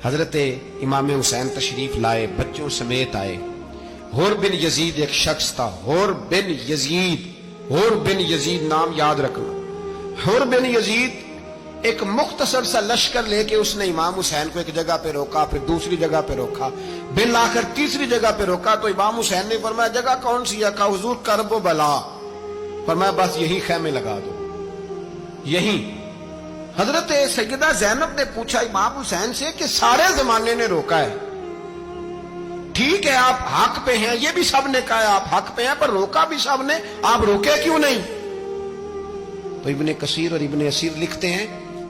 حضرت امام حسین تشریف لائے، بچوں سمیت آئے۔ حر بن یزید ایک شخص تھا، حر بن یزید، حر بن یزید نام یاد رکھنا۔ حر بن یزید ایک مختصر سا لشکر لے کے اس نے امام حسین کو ایک جگہ پہ روکا، پھر دوسری جگہ پہ روکا، بالآخر تیسری جگہ پہ روکا تو امام حسین نے فرمایا جگہ کون سی ہے؟ کہا حضور کرب و بلا۔ فرمایا بس یہی خیمے لگا دو، یہی۔ حضرت سیدہ زینب نے پوچھا امام حسین سے کہ سارے زمانے نے روکا ہے، ٹھیک ہے آپ حق پہ ہیں، یہ بھی سب نے کہا ہے آپ حق پہ ہیں، پر روکا بھی سب نے، آپ روکے کیوں نہیں؟ تو ابن کثیر اور ابن اسیر لکھتے ہیں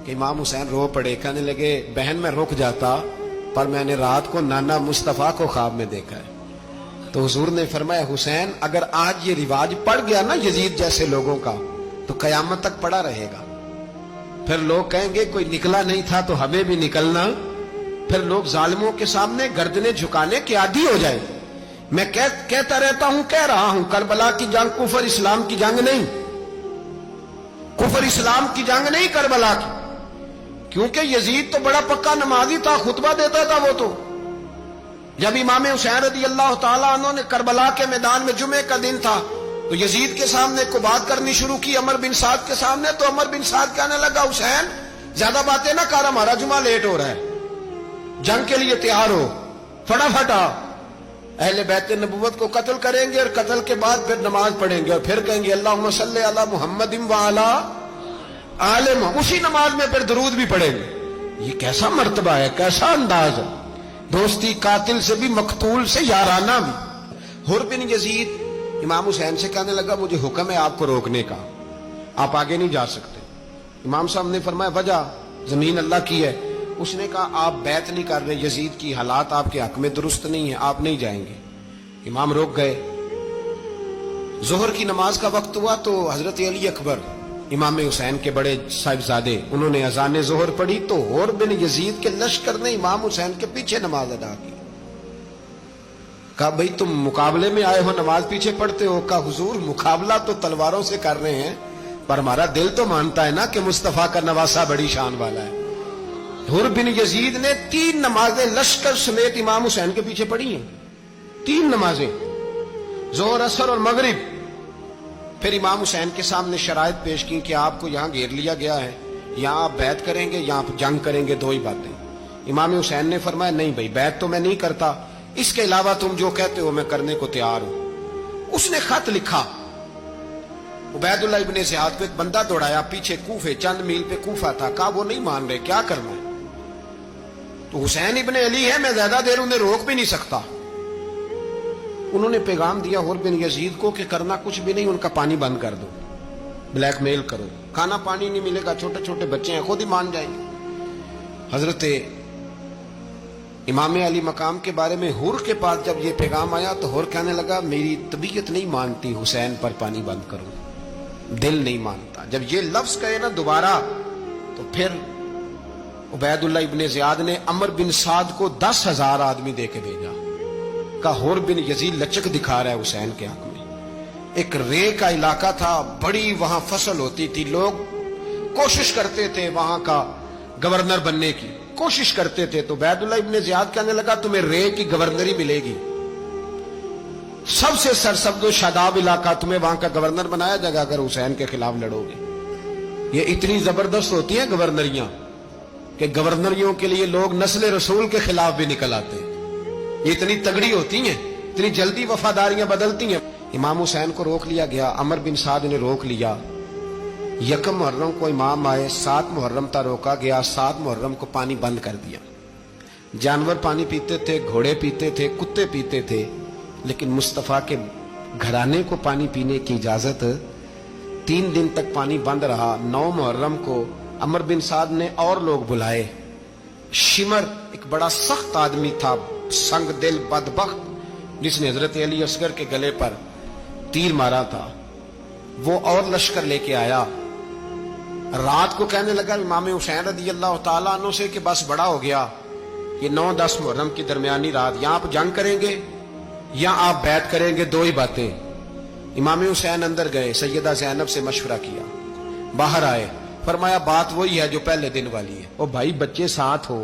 کہ امام حسین رو پڑے، کہنے لگے بہن میں رک جاتا پر میں نے رات کو نانا مصطفیٰ کو خواب میں دیکھا ہے۔ تو حضور نے فرمایا حسین اگر آج یہ رواج پڑ گیا نا یزید جیسے لوگوں کا تو قیامت تک پڑا رہے گا، پھر لوگ کہیں گے کوئی نکلا نہیں تھا تو ہمیں بھی نکلنا، پھر لوگ ظالموں کے سامنے گردنیں جھکانے کے عادی ہو جائیں۔ میں کہتا رہتا ہوں، کہہ رہا ہوں، کربلا کی جنگ کفر اسلام کی جنگ نہیں، کفر اسلام کی جنگ نہیں کربلا کی، کیونکہ یزید تو بڑا پکا نمازی تھا، خطبہ دیتا تھا وہ تو۔ جب امام حسین رضی اللہ تعالیٰ عنہ نے کربلا کے میدان میں جمعے کا دن تھا تو یزید کے سامنے کو بات کرنی شروع کی، عمر بن سعد کے سامنے، تو عمر بن سعد کہنے لگا حسین زیادہ باتیں نہ کر، ہمارا جمعہ لیٹ ہو رہا ہے، جنگ کے لیے تیار ہو، فٹافٹ آ۔ اہل بیت نبوت کو قتل کریں گے اور قتل کے بعد پھر نماز پڑھیں گے اور پھر کہیں گے اللہم صلی علی محمد وعلی آل محمد، اسی نماز میں پھر درود بھی پڑھیں گے۔ یہ کیسا مرتبہ ہے، کیسا انداز ہے، دوستی قاتل سے بھی مقتول سے یارانہ بھی۔ حر بن یزید امام حسین سے کہنے لگا مجھے حکم ہے آپ کو روکنے کا، آپ آگے نہیں جا سکتے۔ امام صاحب نے فرمایا وجہ؟ زمین اللہ کی ہے۔ اس نے کہا آپ بیعت نہیں کر رہے، یزید کی حالات آپ کے حق میں درست نہیں ہیں، آپ نہیں جائیں گے۔ امام روک گئے۔ ظہر کی نماز کا وقت ہوا تو حضرت علی اکبر امام حسین کے بڑے صاحبزادے انہوں نے اذان ظہر پڑھی تو حر بن یزید کے لشکر نے امام حسین کے پیچھے نماز ادا کی۔ کہا بھئی تم مقابلے میں آئے ہو نماز پیچھے پڑھتے ہو؟ کہا حضور مقابلہ تو تلواروں سے کر رہے ہیں پر ہمارا دل تو مانتا ہے نا کہ مصطفیٰ کا نواسہ بڑی شان والا ہے۔ حر بن یزید نے 3 نمازیں لشکر سمیت امام حسین کے پیچھے پڑھی ہیں، 3 نمازیں، ظہر اثر اور مغرب۔ پھر امام حسین کے سامنے شرائط پیش کی کہ آپ کو یہاں گھیر لیا گیا ہے، یہاں آپ بیعت کریں گے یا آپ جنگ کریں گے، 2 ہی باتیں۔ امام حسین نے فرمایا نہیں بھائی بیعت تو میں نہیں کرتا، اس کے علاوہ تم جو کہتے ہو میں کرنے کو تیار ہوں۔ اس نے خط لکھا، عبید اللہ ابن زیاد کو ایک بندہ دوڑایا پیچھے، کوفے چند میل پہ کوفہ تھا، کہا وہ نہیں مان رہے، کیا کرنا ہے؟ تو حسین ابن علی ہے، میں زیادہ دیر انہیں روک بھی نہیں سکتا۔ انہوں نے پیغام دیا حر بن یزید کو کہ کرنا کچھ بھی نہیں، ان کا پانی بند کر دو، بلیک میل کرو، کھانا پانی نہیں ملے گا، چھوٹے چھوٹے بچے ہیں خود ہی مان جائیں گے۔ حضرت امام علی مقام کے بارے میں حر کے پاس جب یہ پیغام آیا تو حر کہنے لگا میری طبیعت نہیں مانتی حسین پر پانی بند کرو، دل نہیں مانتا۔ جب یہ لفظ کہے نا دوبارہ تو پھر عبید اللہ ابن زیاد نے عمر بن سعد کو 10,000 آدمی دے کے بھیجا، کہا حر بن یزید لچک دکھا رہا ہے حسین کے حق میں۔ ایک رے کا علاقہ تھا، بڑی وہاں فصل ہوتی تھی، لوگ کوشش کرتے تھے وہاں کا گورنر بننے کی، کوشش کرتے تھے۔ تو عبید اللہ ابن زیاد کہنے لگا تمہیں رے کی گورنری ملے گی، سب سے سرسبز و شاداب علاقہ، تمہیں وہاں کا گورنر بنایا جائے گا اگر حسین کے خلاف لڑو گے۔ یہ اتنی زبردست ہوتی ہیں گورنریاں کہ گورنریوں کے لیے لوگ نسل رسول کے خلاف بھی نکل آتے ہیں، یہ اتنی تگڑی ہوتی ہیں، اتنی جلدی وفاداریاں بدلتی ہیں۔ امام حسین کو روک لیا گیا، عمر بن سعد نے روک لیا۔ 1 محرم کو امام آئے، 7 محرم تا روکا گیا، 7 محرم کو پانی بند کر دیا۔ جانور پانی پیتے تھے، گھوڑے پیتے تھے، کتے پیتے تھے، لیکن مصطفیٰ کے گھرانے کو پانی پینے کی اجازت 3 دن تک پانی بند رہا۔ 9 محرم کو عمر بن سعد نے اور لوگ بلائے۔ شمر ایک بڑا سخت آدمی تھا، سنگ دل بدبخت، جس نے حضرت علی اصغر کے گلے پر تیر مارا تھا، وہ اور لشکر لے کے آیا۔ رات کو کہنے لگا امام حسین رضی اللہ تعالیٰ عنہ سے کہ بس بڑا ہو گیا، یہ 9-10 محرم کی درمیانی رات، یا آپ جنگ کریں گے یا آپ بیعت کریں گے، 2 ہی باتیں۔ امام حسین اندر گئے، سیدہ زینب سے مشورہ کیا، باہر آئے، فرمایا بات وہی ہے جو پہلے دن والی ہے۔ او بھائی بچے ساتھ ہو،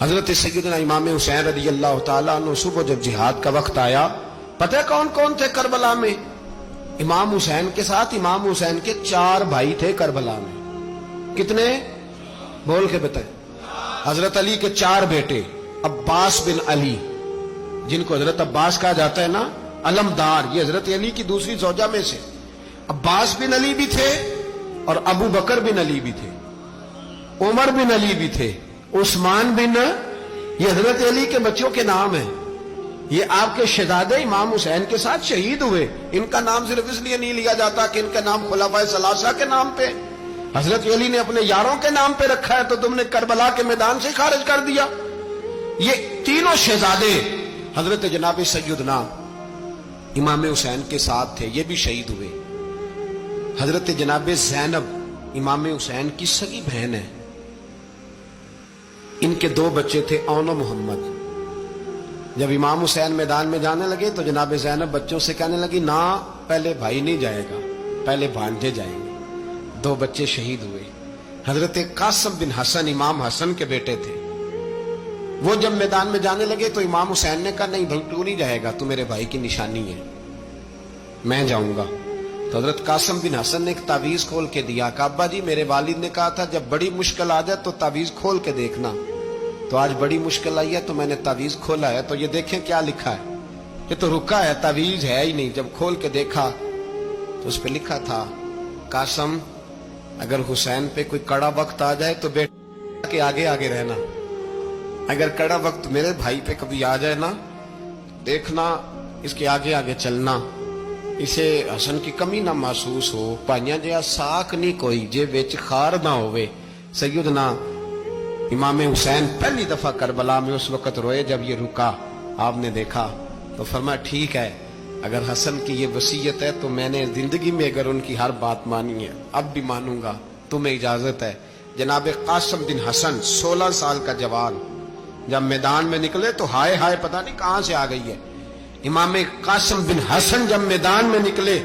حضرت سیدنا امام حسین رضی اللہ تعالیٰ عنہ صبح جب جہاد کا وقت آیا، پتہ ہے کون کون تھے کربلا میں؟ امام حسین کے ساتھ امام حسین کے 4 بھائی تھے کربلا میں۔ کتنے؟ بول کے بتائیں۔ حضرت علی کے 4 بیٹے، عباس بن علی، جن کو حضرت عباس کہا جاتا ہے نا، علمدار، یہ حضرت علی کی دوسری زوجہ میں سے عباس بن علی بھی تھے، اور ابو بکر بن علی بھی تھے، عمر بن علی بھی تھے، عثمان بن، یہ حضرت علی کے بچوں کے نام ہیں۔ یہ آپ کے شہزادے امام حسین کے ساتھ شہید ہوئے، ان کا نام صرف اس لیے نہیں لیا جاتا کہ ان کا نام خلفائے ثلاثہ کے نام پہ، حضرت علی نے اپنے یاروں کے نام پہ رکھا ہے، تو تم نے کربلا کے میدان سے خارج کر دیا۔ یہ تینوں شہزادے حضرت جناب سیدنا امام حسین کے ساتھ تھے، یہ بھی شہید ہوئے۔ حضرت جناب زینب امام حسین کی سگی بہن ہے، ان کے 2 بچے تھے، اون و محمد۔ جب امام حسین میدان میں جانے لگے تو جناب زینب بچوں سے کہنے لگی، نہ پہلے بھائی نہیں جائے گا، پہلے بھانجے جائیں گے۔ 2 بچے شہید ہوئے۔ حضرت قاسم بن حسن امام حسن کے بیٹے تھے، وہ جب میدان میں جانے لگے تو امام حسین نے کہا، نہیں بھائی تو نہیں جائے گا، تو میرے بھائی کی نشانی ہے، میں جاؤں گا۔ تو حضرت قاسم بن حسن نے ایک تعویذ کھول کے دیا کہ ابا جی میرے والد نے کہا تھا جب بڑی مشکل آ جائے تو تعویذ کھول کے دیکھنا، تو آج بڑی مشکل آئی ہے تو میں نے تعویذ کھولا ہے، تو یہ دیکھیں کیا لکھا ہے، یہ تو رکا ہے، تعویذ ہے ہی نہیں۔ جب کھول کے دیکھا تو اس پہ لکھا تھا، قاسم اگر حسین پہ کوئی کڑا وقت آ جائے تو بیٹا کے آگے آگے رہنا، اگر کڑا وقت میرے بھائی پہ کبھی آ جائے نا، دیکھنا اس کے آگے آگے چلنا، اسے حسن کی کمی نہ محسوس ہو، پائیاں جیا ساک نہیں کوئی جے وچ خار نہ ہوئے۔ سیدنا امام حسین پہلی دفعہ کربلا میں اس وقت روئے جب یہ رکا، آپ نے دیکھا تو فرمایا ٹھیک ہے، اگر حسن کی یہ وصیت ہے تو میں نے زندگی میں اگر ان کی ہر بات مانی ہے اب بھی مانوں گا، تمہیں اجازت ہے۔ جناب قاسم بن حسن 16 سال کا جوان جب میدان میں نکلے تو ہائے ہائے پتہ نہیں کہاں سے آ گئی ہے۔ امام قاسم بن حسن جب میدان میں نکلے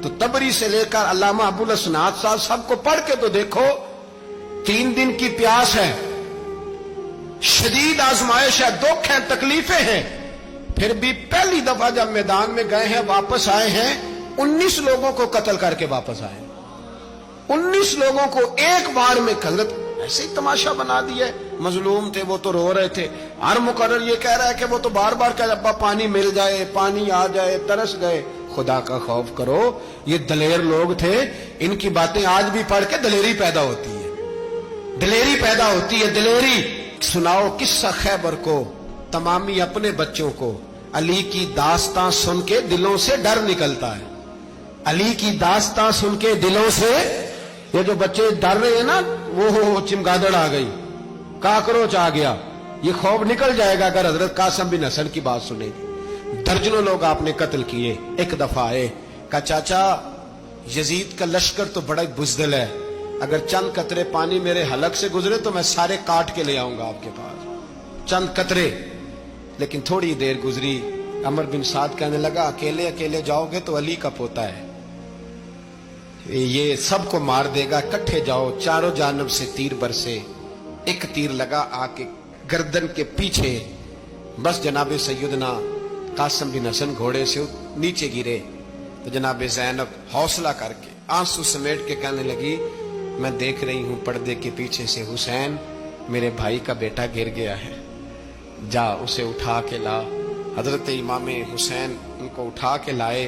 تو تبری سے لے کر علامہ ابو الاسناد صاحب سب کو پڑھ کے تو دیکھو، 3 دن کی پیاس ہے، شدید آزمائش ہے، دکھ ہے، تکلیفیں ہیں، پھر بھی پہلی دفعہ جب میدان میں گئے ہیں واپس آئے ہیں، 19 لوگوں کو قتل کر کے واپس آئے، 19 لوگوں کو ایک بار میں حضرت ایسے ہی تماشا بنا دیا ہے۔ مظلوم تھے وہ تو رو رہے تھے، ہر مقرر یہ کہہ رہا ہے کہ وہ تو بار بار کہہ ابا پانی مل جائے، پانی آ جائے، ترس گئے۔ خدا کا خوف کرو، یہ دلیر لوگ تھے، ان کی باتیں آج بھی پڑھ کے دلیری پیدا ہوتی ہے، دلیری پیدا ہوتی ہے، دلیری۔ سناؤ قصہ خیبر کو تمامی اپنے بچوں کو، علی کی داستان سن کے دلوں سے ڈر نکلتا ہے، علی کی داستان سن کے دلوں سے، یہ جو بچے ڈر رہے ہیں نا، وہ چمگادڑ آ گئی، کاکروچ آ گیا، یہ خوف نکل جائے گا اگر حضرت قاسم بن حسن کی بات سنیں گے۔ درجنوں لوگ آپ نے قتل کیے۔ ایک دفعہ آئے، کہا چاچا یزید کا لشکر تو بڑا بزدل ہے، اگر چند قطرے پانی میرے حلق سے گزرے تو میں سارے کاٹ کے لے آؤں گا آپ کے پاس، چند قطرے۔ لیکن تھوڑی دیر گزری، عمر بن سعد کہنے لگا اکیلے اکیلے جاؤ گے تو علی کا پوتا ہے، یہ سب کو مار دے گا، اکٹھے جاؤ۔ چاروں جانب سے تیر برسے، ایک تیر لگا آ کے گردن کے پیچھے، بس جناب سیدنا قاسم بن حسن گھوڑے سے نیچے گرے تو جناب زینب حوصلہ کر کے آنسو سمیٹ کے کہنے لگی، میں دیکھ رہی ہوں پردے کے پیچھے سے حسین میرے بھائی کا بیٹا گر گیا ہے، جا اسے اٹھا کے لا۔ حضرت امام حسین ان کو اٹھا کے لائے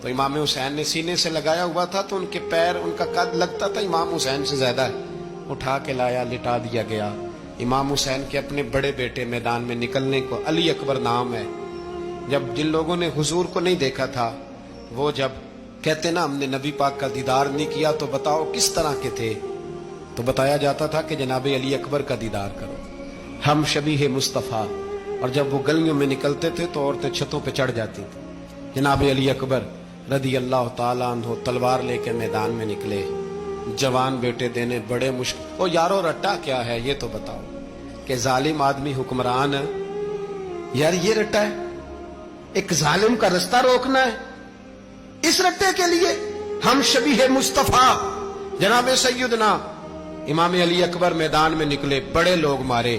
تو امام حسین نے سینے سے لگایا ہوا تھا تو ان کے پیر، ان کا قد لگتا تھا امام حسین سے زیادہ ہے، اٹھا کے لایا، لٹا دیا گیا۔ امام حسین کے اپنے بڑے بیٹے میدان میں نکلنے کو، علی اکبر نام ہے، جب جن لوگوں نے حضور کو نہیں دیکھا تھا وہ جب کہتے نا ہم نے نبی پاک کا دیدار نہیں کیا تو بتاؤ کس طرح کے تھے، تو بتایا جاتا تھا کہ جناب علی اکبر کا دیدار کرو، ہم شبیہ مصطفیٰ۔ اور جب وہ گلیوں میں نکلتے تھے تو عورتیں چھتوں پہ چڑھ جاتی تھی۔ جناب علی اکبر رضی اللہ تعالیٰ عنہ تلوار لے کے میدان میں نکلے، جوان بیٹے دینے بڑے مشکل۔ او یارو رٹا کیا ہے یہ تو بتاؤ، کہ ظالم آدمی حکمران ہے، یار یہ رٹا ہے، ایک ظالم کا رستہ روکنا ہے، اس رٹے کے لیے ہم شبیہ مصطفیٰ جناب سیدنا امام علی اکبر میدان میں نکلے، بڑے لوگ مارے،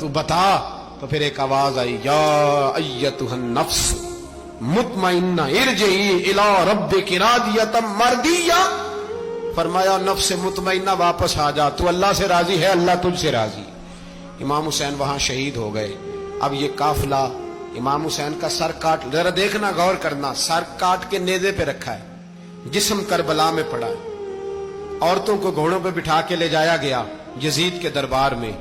تو بتا. تو پھر ایک آواز آئی یا ایتھا النفس مطمئنہ ارجعی الی ربک راضیۃ مرضیہ. فرمایا نفس مطمئنہ واپس آ جا, تو اللہ سے راضی ہے, اللہ تجھ سے راضی. امام حسین وہاں شہید ہو گئے. اب یہ قافلہ امام حسین کا سر کاٹ, ذرا دیکھنا غور کرنا, سر کاٹ کے نیزے پہ رکھا ہے, جسم کربلا میں پڑا ہے. عورتوں کو گھوڑوں پہ بٹھا کے لے جایا گیا یزید کے دربار میں.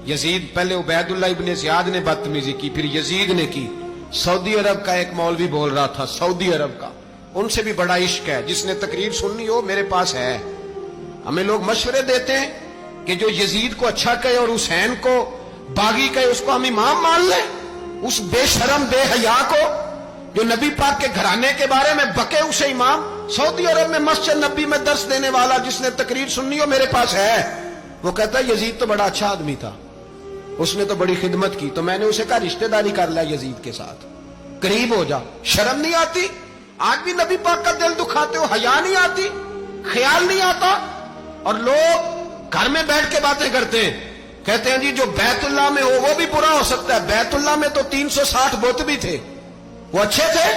یزید پہلے عبید اللہ ابن زیاد نے بدتمیزی کی, پھر یزید نے کی. سعودی عرب کا ایک مولوی بول رہا تھا, سعودی عرب کا, ان سے بھی بڑا عشق ہے, جس نے تقریر سننی ہو میرے پاس ہے. ہمیں لوگ مشورے دیتے ہیں کہ جو یزید کو اچھا کہے اور حسین کو باغی کہے اس کو ہم امام مان لیں. اس بے شرم بے حیا کو جو نبی پاک کے گھرانے کے بارے میں بکے اسے امام. سعودی عرب میں مسجد نبی میں درس دینے والا جس نے تقریر سننی ہو میرے پاس ہے. وہ کہتا ہے یزید تو بڑا اچھا آدمی تھا, اس نے تو بڑی خدمت کی, تو میں نے اسے کہا رشتہ داری کر لیا یزید کے ساتھ, قریب ہو جا. شرم نہیں آتی؟ آج بھی نبی پاک کا دل دکھاتے ہو, حیا نہیں آتی, خیال نہیں آتا. اور لوگ گھر میں بیٹھ کے باتیں کرتے ہیں, کہتے ہیں جی جو بیت اللہ میں ہو وہ بھی برا ہو سکتا ہے. بیت اللہ میں تو 360 بت بھی تھے, وہ اچھے تھے.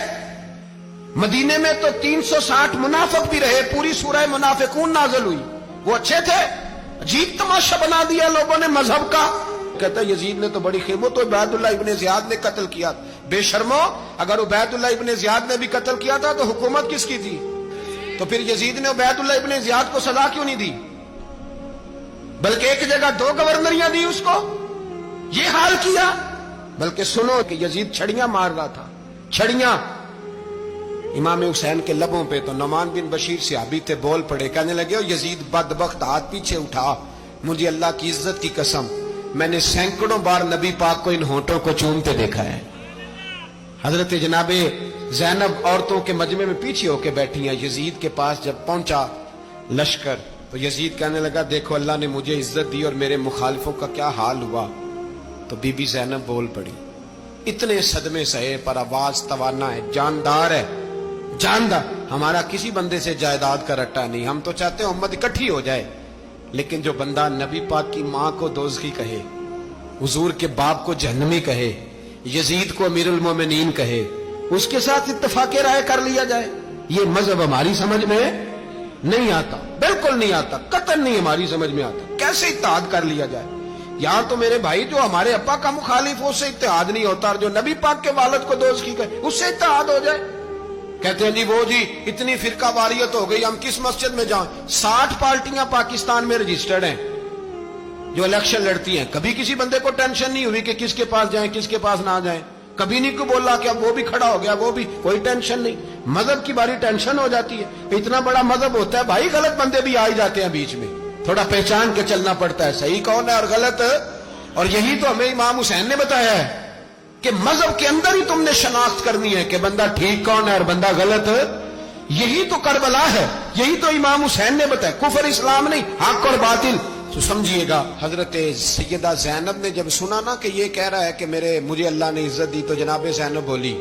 مدینے میں تو 360 منافق بھی رہے, پوری سورہ منافقون نازل ہوئی, وہ اچھے تھے. عجیب تماشا بنا دیا لوگوں نے مذہب کا. کہتا ہے یزید نے تو بڑی خدمت, تو عبید اللہ ابن زیاد نے قتل کیا. بے شرمو, اگر عبید اللہ ابن زیاد نے بھی قتل کیا تھا تو حکومت کس کی تھی؟ تو پھر یزید نے عبید اللہ ابن زیاد کو سزا کیوں نہیں دی, بلکہ ایک جگہ 2 گورنریاں دی اس کو, یہ حال کیا. بلکہ سنو کہ یزید چھڑیاں مار رہا تھا, چھڑیاں. امام حسین کے لبوں پہ تو نعمان بن بشیر صحابی تھے, بول پڑے, کہنے لگے او یزید بدبخت, ہاتھ پیچھے اٹھا, مجھے اللہ کی عزت کی قسم میں نے سینکڑوں بار نبی پاک کو ان ہونٹوں کو چومتے دیکھا ہے. حضرت جناب زینب عورتوں کے مجمع میں پیچھے ہو کے بیٹھی ہیں. یزید کے پاس جب پہنچا لشکر تو یزید کہنے لگا دیکھو اللہ نے مجھے عزت دی اور میرے مخالفوں کا کیا حال ہوا. تو بی بی زینب بول پڑی, اتنے صدمے سہے پر آواز توانا ہے, جاندار ہے, جاندار. ہمارا کسی بندے سے جائیداد کا رٹا نہیں, ہم تو چاہتے ہیں امت اکٹھی ہو جائے, لیکن جو بندہ نبی پاک کی ماں کو دوزخی کہے, حضور کے باپ کو جہنمی کہے, یزید کو امیر المومنین کہے, اس کے ساتھ اتفاق رائے کر لیا جائے, یہ مذہب ہماری سمجھ میں نہیں آتا, بالکل نہیں آتا, قطعاً نہیں ہماری سمجھ میں آتا. کیسے اتحاد کر لیا جائے؟ یہاں تو میرے بھائی جو ہمارے ابا کا مخالف ہو اس سے اتحاد نہیں ہوتا, اور جو نبی پاک کے والد کو دوزخی کہے اس سے اتحاد ہو جائے. کہتے ہیں جی وہ جی اتنی فرقہ واریت ہو گئی, ہم کس مسجد میں جائیں؟ 60 پارٹیاں پاکستان میں رجسٹرڈ ہیں جو الیکشن لڑتی ہیں. کبھی کسی بندے کو ٹینشن نہیں ہوئی کہ کس کے پاس جائیں کس کے پاس نہ جائیں, کبھی نہیں کو بولا کہ اب وہ بھی کھڑا ہو گیا, وہ بھی, کوئی ٹینشن نہیں. مذہب کی باری ٹینشن ہو جاتی ہے. اتنا بڑا مذہب ہوتا ہے بھائی, غلط بندے بھی آ ہی جاتے ہیں بیچ میں, تھوڑا پہچان کے چلنا پڑتا ہے صحیح کون ہے اور غلط. اور یہی تو ہمیں امام حسین نے بتایا ہے کہ مذہب کے اندر ہی تم نے شناخت کرنی ہے کہ بندہ ٹھیک کون ہے اور بندہ غلط. یہی تو کربلا ہے, یہی تو امام حسین نے بتایا, کفر اسلام نہیں, حق اور باطل. تو سمجھیے گا حضرت سیدہ زینب نے جب سنا نا کہ یہ کہہ رہا ہے کہ مجھے اللہ نے عزت دی, تو جناب زینب بولی.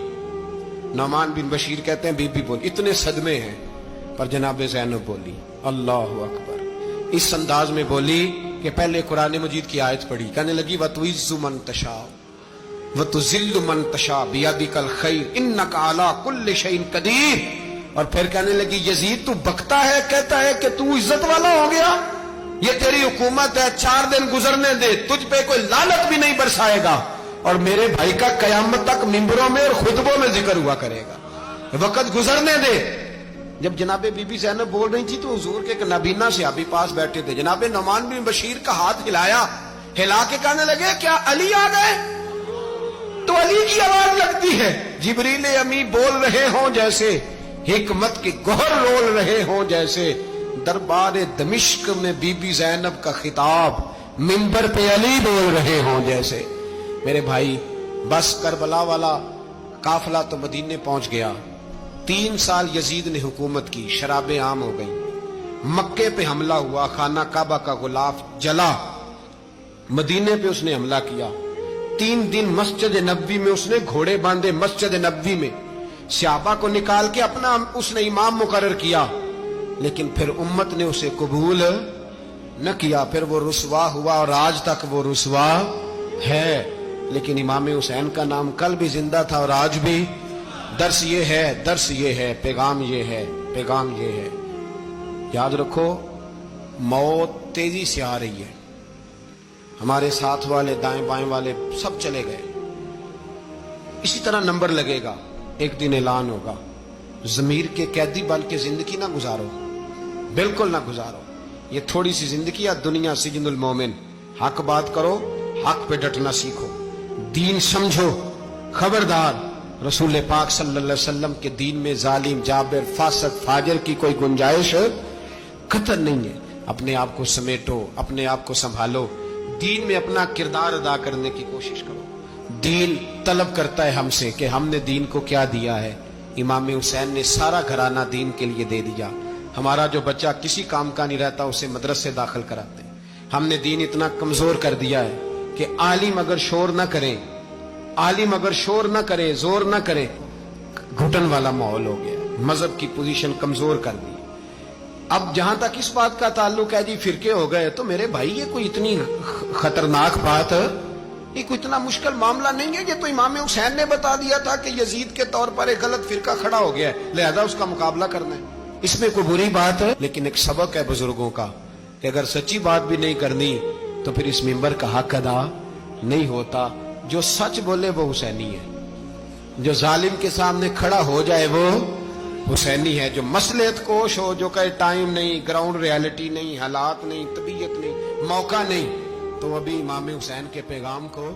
نعمان بن بشیر کہتے ہیں بی بی بولی, اتنے صدمے ہیں پر جناب زینب بولی اللہ اکبر. اس انداز میں بولی کہ پہلے قرآن مجید کی آیت پڑھی, کہنے لگی وَتُعِزُّ مَن تَشَاءُ وَتُذِلُّ مَن تَشَاءُ بِيَدِكَ الْخَيْرُ إِنَّكَ عَلَىٰ كُلِّ شَيْءٍ قَدِيرٌ. اور پھر کہنے لگی یزید تو بکتا ہے, کہتا ہے کہ تو عزت والا ہو گیا, یہ تیری حکومت ہے, 4 دن گزرنے دے, تجھ پہ کوئی لعنت بھی نہیں برسائے گا, اور میرے بھائی کا قیامت تک ممبروں میں اور خطبوں میں ذکر ہوا کرے گا, وقت گزرنے دے. جب جناب بی بی زینب بول رہی تھی تو حضور کے ایک نابینا صحابی پاس بیٹھے تھے, جناب نعمان بن بشیر کا ہاتھ ہلایا, ہلا کے کہنے لگے کیا علی آ گئے؟ تو علی کی آواز لگتی ہے, جبریل امی بول رہے ہوں جیسے, حکمت کے گوہر رول رہے ہوں جیسے, دربار دمشق میں بی بی زینب کا خطاب, منبر پہ علی بول رہے ہوں جیسے. میرے بھائی بس کربلا والا قافلہ تو مدینے پہنچ گیا. 3 سال یزید نے حکومت کی, شرابیں عام ہو گئی, مکے پہ حملہ ہوا, خانہ کعبہ کا غلاف جلا, مدینے پہ اس نے حملہ کیا. 3 دن مسجد نبوی میں اس نے گھوڑے باندھے, مسجد نبوی میں صحابہ کو نکال کے اپنا اس نے امام مقرر کیا, لیکن پھر امت نے اسے قبول نہ کیا. پھر وہ رسوا ہوا اور آج تک وہ رسوا ہے, لیکن امام حسین کا نام کل بھی زندہ تھا اور آج بھی. درس یہ ہے, درس یہ ہے, پیغام یہ ہے, پیغام یہ ہے. یاد رکھو موت تیزی سے آ رہی ہے. ہمارے ساتھ والے دائیں بائیں والے سب چلے گئے. اسی طرح نمبر لگے گا, ایک دن اعلان ہوگا. ضمیر کے قیدی بن کے زندگی نہ گزارو, بالکل نہ گزارو. یہ تھوڑی سی زندگی ہے, دنیا سجن المومن. حق بات کرو, حق پہ ڈٹنا سیکھو, دین سمجھو. خبردار, رسول پاک صلی اللہ علیہ وسلم کے دین میں ظالم, جابر, فاسق, فاجر کی کوئی گنجائش قطر نہیں ہے. اپنے آپ کو سمیٹو, اپنے آپ کو سنبھالو, دین میں اپنا کردار ادا کرنے کی کوشش کرو. دین طلب کرتا ہے ہم سے کہ ہم نے دین کو کیا دیا ہے. امام حسین نے سارا گھرانہ دین کے لیے دے دیا. ہمارا جو بچہ کسی کام کا نہیں رہتا اسے مدرسے داخل کراتے ہیں. ہم نے دین اتنا کمزور کر دیا ہے کہ عالم اگر شور نہ کرے, عالم اگر شور نہ کرے, زور نہ کرے, گھٹن والا ماحول ہو گیا. مذہب کی پوزیشن کمزور کر دی. اب جہاں تک اس بات کا تعلق ہے جی فرقے ہو گئے, تو میرے بھائی یہ کوئی اتنی خطرناک بات ہے, یہ کوئی اتنا مشکل معاملہ نہیں ہے. یہ تو امام حسین نے بتا دیا تھا کہ یزید کے طور پر ایک غلط فرقہ کھڑا ہو گیا ہے, لہذا اس کا مقابلہ کرنا ہے. اس میں کوئی بری بات ہے, لیکن ایک سبق ہے بزرگوں کا کہ اگر سچی بات بھی نہیں کرنی تو پھر اس منبر کا حق ادا نہیں ہوتا. جو سچ بولے وہ حسینی ہے, جو ظالم کے سامنے کھڑا ہو جائے وہ حسینی ہے. جو مصلحت کوش ہو, جو کہے ٹائم نہیں, گراؤنڈ ریالٹی نہیں, حالات نہیں, طبیعت نہیں, موقع نہیں, تو ابھی امام حسین کے پیغام کو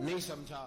نہیں سمجھا.